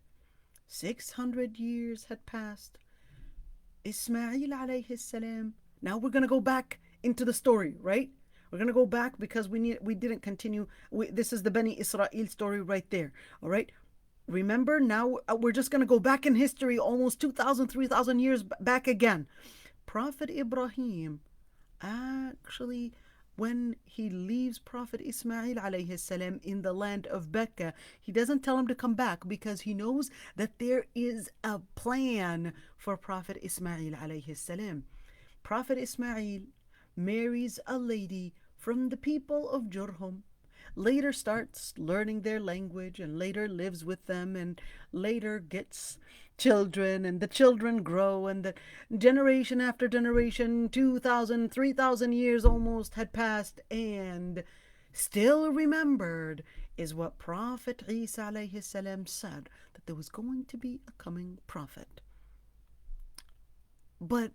600 years had passed. Ismail alayhi salam. Now we're going to go back into the story, right? We're going to go back because we didn't continue. This is the Bani Israel story right there, all right? Remember, now we're just going to go back in history almost 2,000, 3,000 years back again. Prophet Ibrahim, actually, when he leaves Prophet Ismail alayhi salam in the land of Becca, he doesn't tell him to come back because he knows that there is a plan for Prophet Ismail alayhi salam. Prophet Ismail marries a lady from the people of Jurhum, later starts learning their language, and later lives with them, and later gets children, and the children grow, and the generation after generation, 2,000, 3,000 years almost had passed, and still remembered is what Prophet Isa alayhi salam said, that there was going to be a coming prophet. But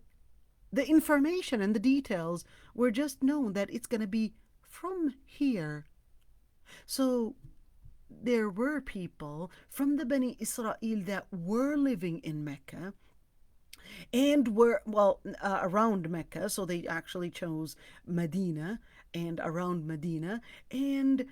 the information and the details were just known that it's going to be from here. So there were people from the Bani Israel that were living in Mecca and were, around Mecca. So they actually chose Medina and around Medina. And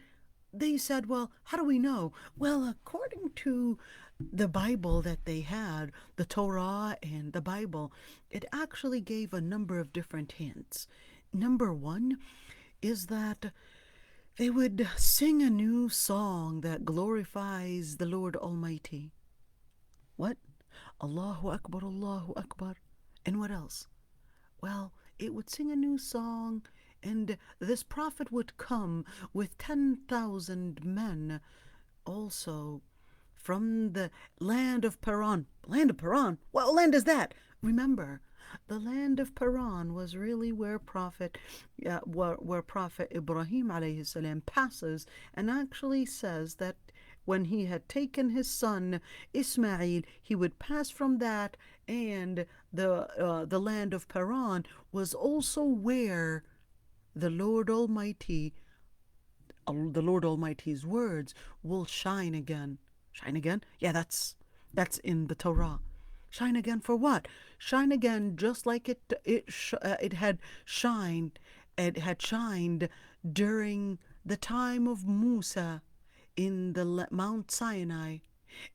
they said, well, how do we know? Well, according to the Bible that they had, the Torah and the Bible, it actually gave a number of different hints. Number one is that they would sing a new song that glorifies the Lord Almighty. What? Allahu Akbar, Allahu Akbar. And what else? Well, it would sing a new song, and this prophet would come with 10,000 men also from the land of Paran. Land of Paran? What land is that? Remember, the land of Paran was really where Prophet Ibrahim alayhi salam passes, and actually says that when he had taken his son Ismail, he would pass from that, and the land of Paran was also where the Lord Almighty's words will shine again. Shine again? Yeah, that's in the Torah. Shine again for what? Shine again, just like it had shined. It had shined during the time of Musa in the Mount Sinai,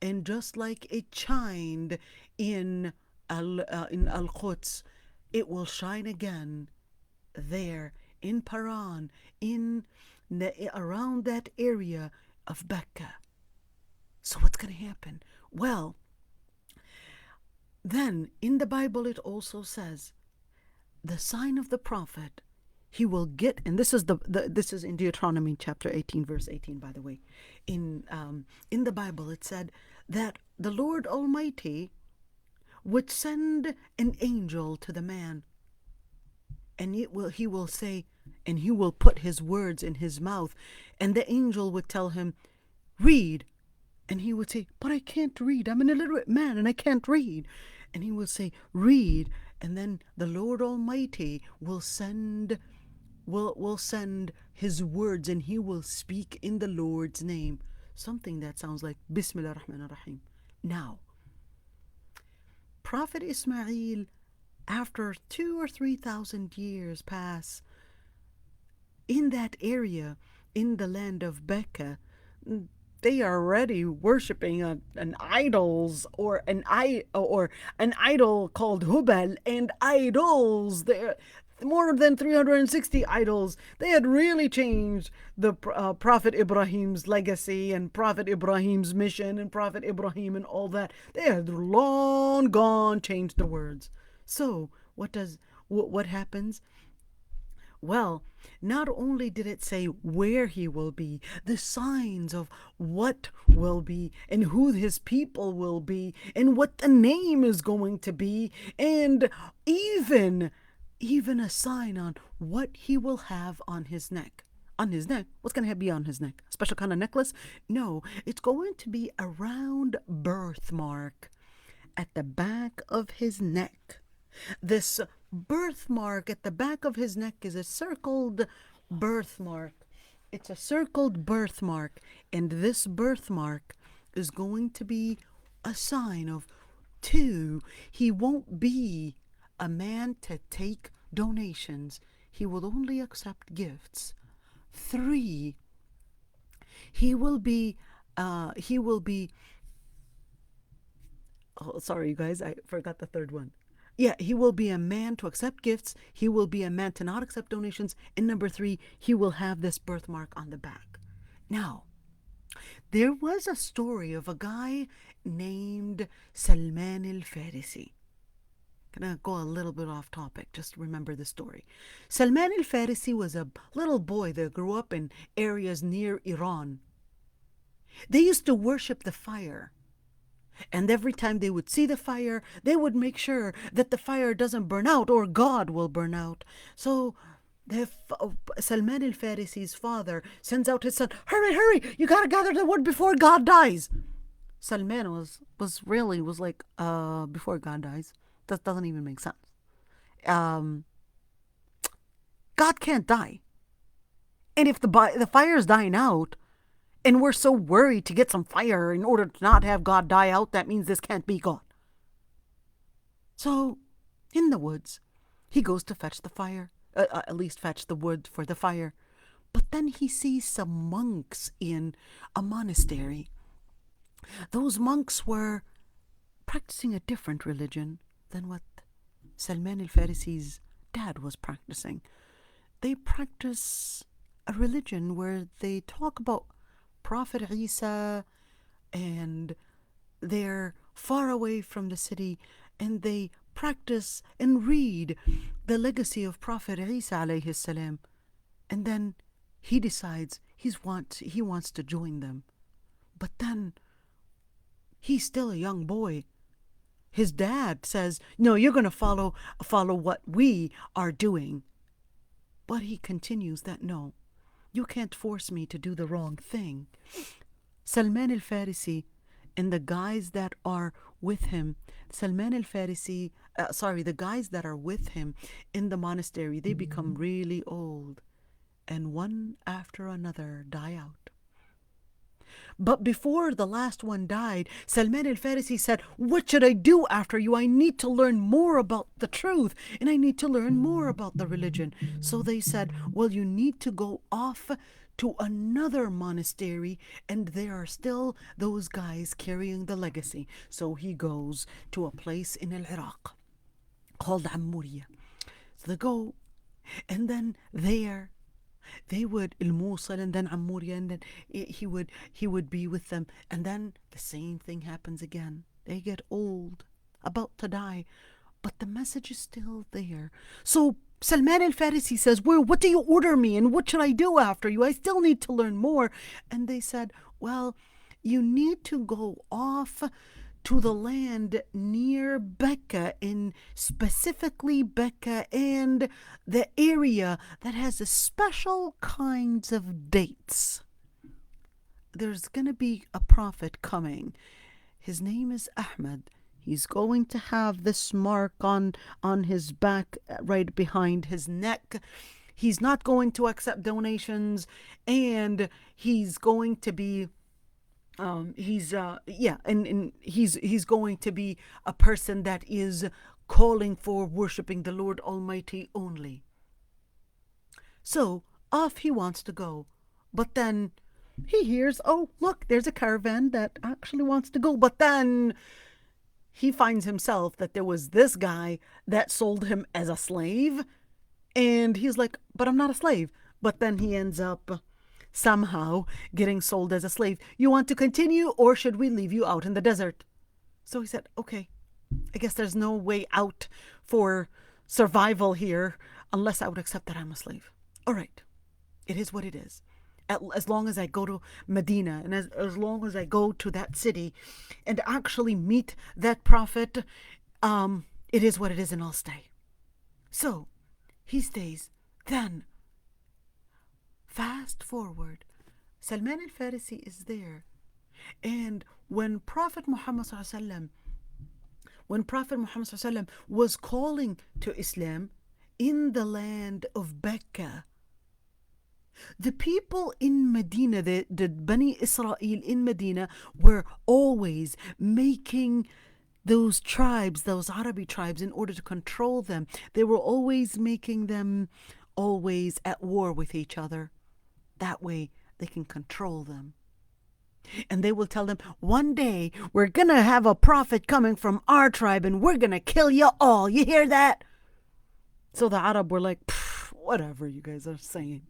and just like it shined in Al-Quds, it will shine again there in Paran, around that area of Becca. So what's going to happen? Well, then in the Bible it also says the sign of the prophet, he will get, and this is this is in Deuteronomy chapter 18 verse 18, by the way. In the Bible it said that the Lord Almighty would send an angel to the man, and he will say, and he will put his words in his mouth, and the angel would tell him, read. And he would say, but I can't read. I'm an illiterate man and I can't read. And he will say, read. And then the Lord Almighty will send his words, and he will speak in the Lord's name. Something that sounds like Bismillah ar-Rahman ar-Rahim. Now, Prophet Ismail, after 2,000 or 3,000 years pass in that area, in the land of Becca, they are already worshiping an idol called Hubal, and idols. There more than 360 idols. They had really changed the Prophet Ibrahim's legacy and Prophet Ibrahim's mission and Prophet Ibrahim and all that. They had long gone changed the words. So what happens? Well, not only did it say where he will be, the signs of what will be, and who his people will be, and what the name is going to be, and even a sign on what he will have on his neck. On his neck? What's going to be on his neck? A special kind of necklace? No, it's going to be a round birthmark at the back of his neck. This birthmark at the back of his neck is a circled birthmark. It's a circled birthmark, and this birthmark is going to be a sign of 2, he won't be a man to take donations. He will only accept gifts. 3, he will be oh, sorry you guys, I forgot the third one. Yeah, he will be a man to accept gifts. He will be a man to not accept donations. And number 3, he will have this birthmark on the back. Now, there was a story of a guy named Salman al-Farisi. Gonna go a little bit off topic. Just remember the story. Salman al-Farisi was a little boy that grew up in areas near Iran. They used to worship the fire. And every time they would see the fire, they would make sure that the fire doesn't burn out or God will burn out. So Salman al-Farisi's father sends out his son, hurry, hurry, you gotta gather the wood before God dies. Salman was like, before God dies? That doesn't even make sense. God can't die. And if the fire is dying out, and we're so worried to get some fire in order to not have God die out, that means this can't be God. So, in the woods, he goes to fetch the fire, at least fetch the wood for the fire. But then he sees some monks in a monastery. Those monks were practicing a different religion than what Salman al-Farisi's dad was practicing. They practice a religion where they talk about Prophet Isa, and they're far away from the city, and they practice and read the legacy of Prophet Isa alayhi salam. And then he decides he wants to join them. But then he's still a young boy. His dad says, no, you're going to follow what we are doing. But he continues that, no, you can't force me to do the wrong thing. Salman al-Farisi and the guys that are with him, the guys that are with him in the monastery, they become really old, and one after another die out. But before the last one died, Salman al-Farisi said, what should I do after you? I need to learn more about the truth, and I need to learn more about the religion. So they said, well, you need to go off to another monastery, and there are still those guys carrying the legacy. So he goes to a place in Iraq called Ammuriya. So they go, and then there they would al-Mosul, and then Ammuriya, and then he would be with them, and then the same thing happens again. They get old, about to die, but the message is still there. So Salman al-Farisi says, well, what do you order me, and what should I do after you? I still need to learn more. And they said, well, you need to go off to the land near Becca, in specifically Becca and the area that has a special kinds of dates. There's going to be a prophet coming. His name is Ahmed. He's going to have this mark on his back, right behind his neck. He's not going to accept donations, and he's going to be he's going to be a person that is calling for worshiping the Lord Almighty only. So off he wants to go, but then he hears, oh look, there's a caravan that actually wants to go. But then he finds himself that there was this guy that sold him as a slave, and he's like, but I'm not a slave. But then he ends up somehow getting sold as a slave. You want to continue, or should we leave you out in the desert? So he said, okay, I guess there's no way out for survival here unless I would accept that I'm a slave. All right, it is what it is. As long as I go to Medina, and as long as I go to that city and actually meet that prophet, it is what it is, and I'll stay. So he stays. Then fast forward, Salman al-Farisi is there, and when Prophet Muhammad was calling to Islam in the land of Becca, the people in Medina, the Bani Israel in Medina, were always making those tribes, those Arabi tribes, in order to control them. They were always making them always at war with each other. That way they can control them. And they will tell them, one day we're going to have a prophet coming from our tribe, and we're going to kill you all. You hear that? So the Arab were like, whatever you guys are saying.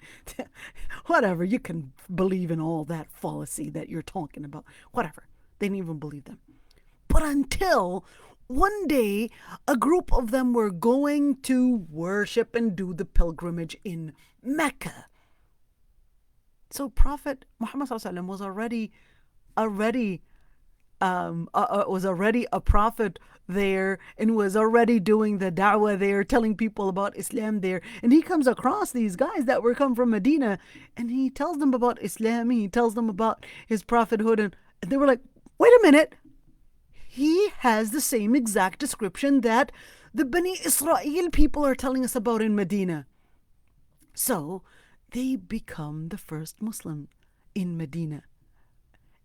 Whatever, you can believe in all that fallacy that you're talking about. Whatever. They didn't even believe them. But until one day, a group of them were going to worship and do the pilgrimage in Mecca. So Prophet Muhammad was already was already a prophet there and was already doing the da'wah there, telling people about Islam there. And he comes across these guys that were come from Medina, and he tells them about Islam. He tells them about his prophethood, and they were like, wait a minute. He has the same exact description that the Bani Israel people are telling us about in Medina. So they become the first Muslim in Medina.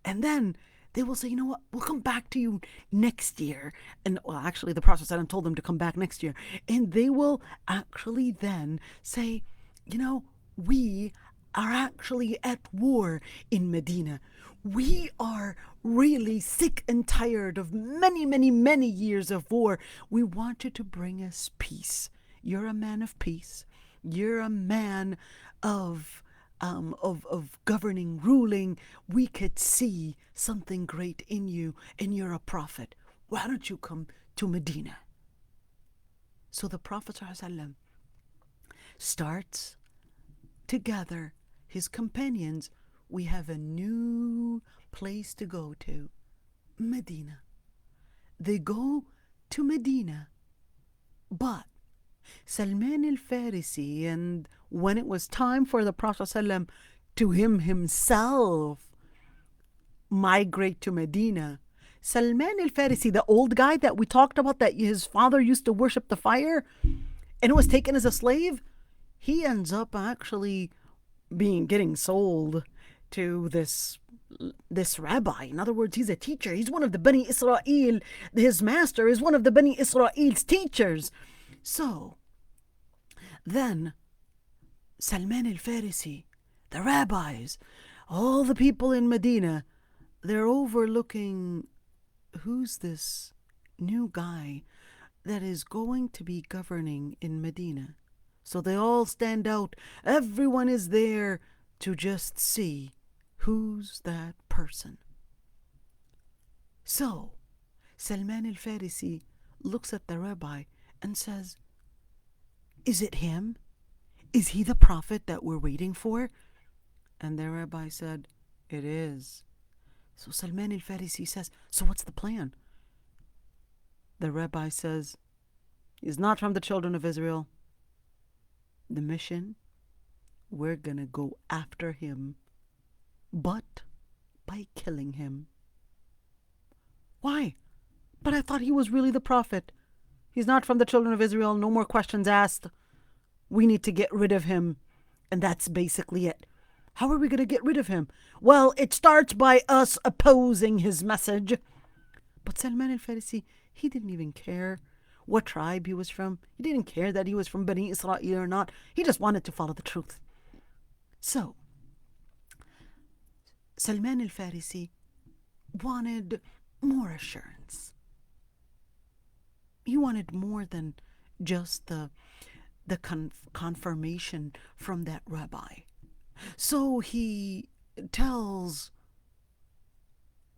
And then they will say, you know what, we'll come back to you next year. And well, actually, the Prophet told them to come back next year. And they will actually then say, you know, we are actually at war in Medina. We are really sick and tired of many, many, many years of war. We want you to bring us peace. You're a man of peace. You're a man of governing, ruling. We could see something great in you, and you're a prophet. Why don't you come to Medina? So the Prophet ﷺ starts to gather his companions. We have a new place to go to, Medina. They go to Medina, but Salman al-Farisi, and when it was time for the Prophet ﷺ to himself migrate to Medina, Salman al-Farisi, the old guy that we talked about, that his father used to worship the fire and was taken as a slave, he ends up actually getting sold to this rabbi. In other words, he's a teacher. He's one of the Bani Israel. His master is one of the Bani Israel's teachers. So then Salman al-Farisi, the rabbis, all the people in Medina, they're overlooking, who's this new guy that is going to be governing in Medina. So they all stand out. Everyone is there to just see who's that person. So Salman al-Farisi looks at the rabbi and says, is it him? Is he the prophet that we're waiting for? And the rabbi said, it is. So Salman al-Farisi says, so what's the plan? The rabbi says, he's not from the children of Israel. The mission, we're going to go after him, but by killing him. Why? But I thought he was really the prophet. He's not from the children of Israel. No more questions asked. We need to get rid of him. And that's basically it. How are we going to get rid of him? Well, it starts by us opposing his message. But Salman al-Farisi, he didn't even care what tribe he was from. He didn't care that he was from Bani Israel or not. He just wanted to follow the truth. So, Salman al-Farisi wanted more assurance. He wanted more than just the confirmation from that rabbi. So he tells,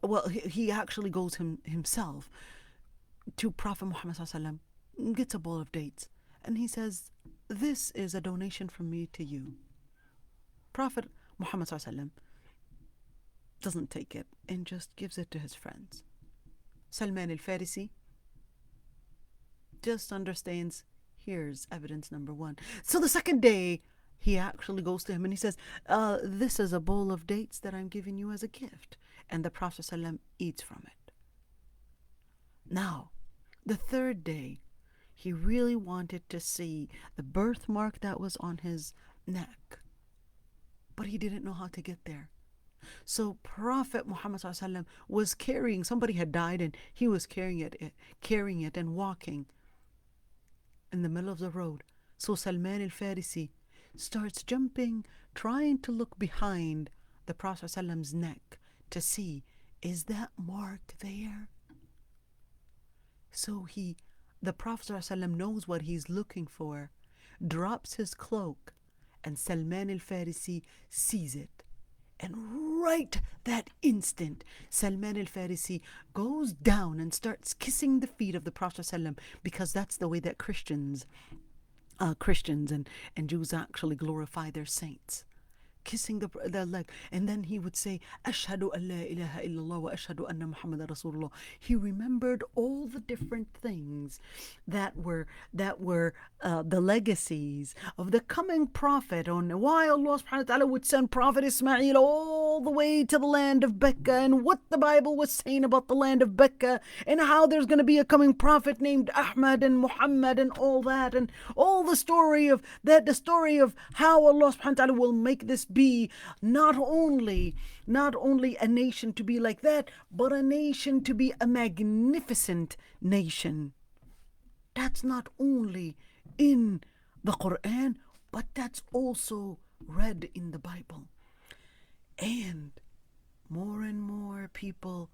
well, he actually goes himself to Prophet Muhammad ﷺ, gets a bowl of dates, and he says, this is a donation from me to you. Prophet Muhammad ﷺ doesn't take it and just gives it to his friends. Salman al-Farisi just understands, here's evidence number one. So the second day, he actually goes to him and he says, this is a bowl of dates that I'm giving you as a gift. And the Prophet ﷺ eats from it. Now, the third day, he really wanted to see the birthmark that was on his neck, but he didn't know how to get there. So Prophet Muhammad ﷺ was carrying, somebody had died and he was carrying it and walking in the middle of the road. So Salman al-Farisi starts jumping, trying to look behind the Prophet ﷺ's neck to see, is that mark there? So the Prophet ﷺ knows what he's looking for, drops his cloak, and Salman al-Farisi sees it. And right that instant, Salman al-Farisi goes down and starts kissing the feet of the Prophet ﷺ, because that's the way that Christians and Jews actually glorify their saints. kissing the leg, and then he would say, Ashhadu an la ilaha illallah wa ashhadu anna Muhammadan Rasulullah. He remembered all the different things that were the legacies of the coming prophet, on why Allah subhanahu wa ta'ala would send Prophet Ismail all the way to the land of Becca, and what the Bible was saying about the land of Becca, and how there's going to be a coming prophet named Ahmad and Muhammad, and all that, and all the story of that, the story of how Allah subhanahu wa ta'ala will make this be not only a nation to be like that, but a nation to be a magnificent nation. That's not only in the Quran, but that's also read in the Bible. And more people,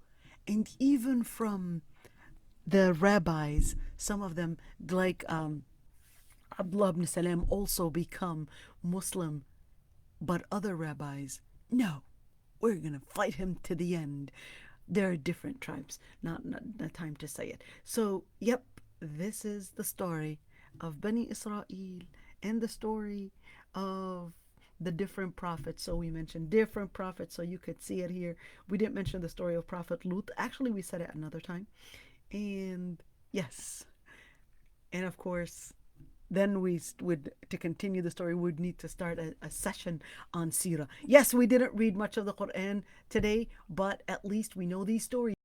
and even from the rabbis, some of them, like Abdullah ibn Salam, also become Muslim. But other rabbis, no, we're going to fight him to the end. There are different tribes, not time to say it. So, yep, this is the story of Bani Israel and the story of the different prophets. So we mentioned different prophets, so you could see it here. We didn't mention the story of Prophet Lut. Actually, we said it another time. And yes, and of course, then we would, to continue the story, would need to start a session on Sirah. Yes, we didn't read much of the Quran today, but at least we know these stories.